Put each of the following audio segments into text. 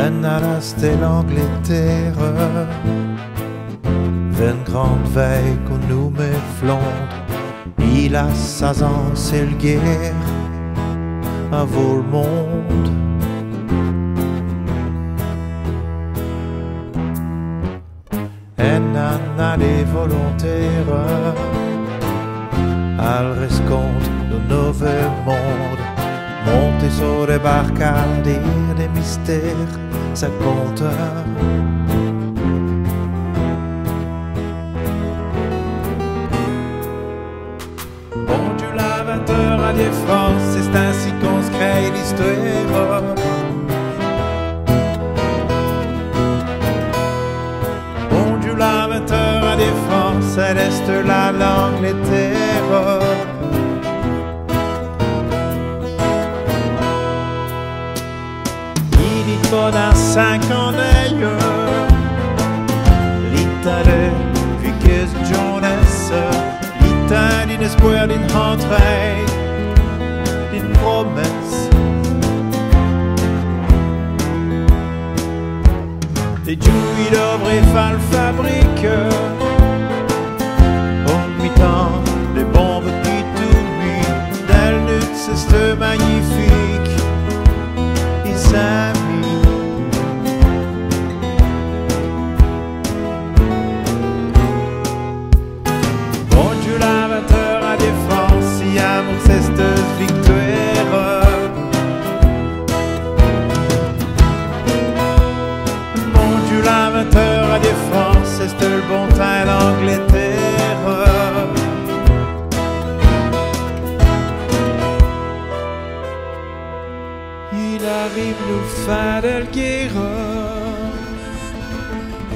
narast de l'Angleterre, ven grande veille qu'on nous met Flandre, il a 16 ans, c'est le guerre à vaut le monde. En a des volontaires, al rescompte de nouveau monde, monter sur des barricades et des mystères, ça compte. Bon Dieu, la 20h à défense, c'est ainsi qu'on se crée l'histoire. Bon Dieu, la 20h à défense, elle est là l'Angleterre. Bon à 5 ans d'ailleurs, l'Italie, puis qu'est-ce que jeunesse, l'Italie d'espoir d'une rentrée, d'une promesse. Des jouis d'œuvres et fal fabrique, au mi-temps, des bombes qui tournent, d'elle lutte, c'est magnifique, ils s'aiment. La défense, c'est le bon temps l'Angleterre. Il arrive nous faire de guerre,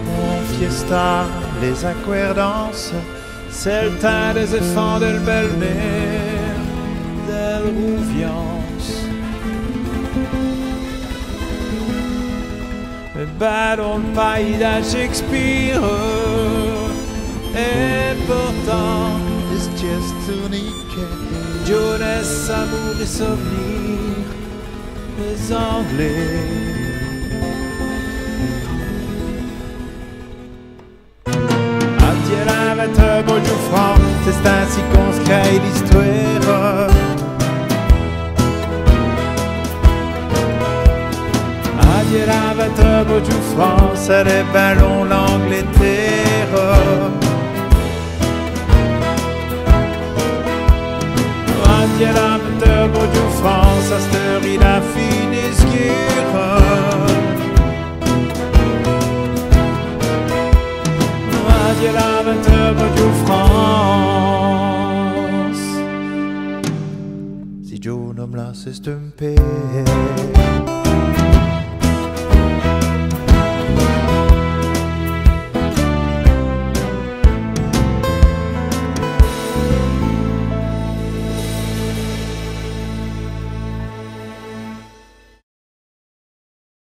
on fiesta les accordances, c'est le temps des enfants de Belner, de Rouviance. Dans le pays de Shakespeare, et pourtant, c'est juste unique. Jeunesse, amour et souvenir, les Anglais. Adieu la 20h, bonjour franc, c'est ainsi qu'on se crée l'histoire. Adieu la 20h, bonjour France, les ballons l'Angleterre. Adieu la 20h, bonjour France, à cette heure il a fini ce guerre. Adieu la 20h, bonjour France. Si Joe nomme là, c'est un père.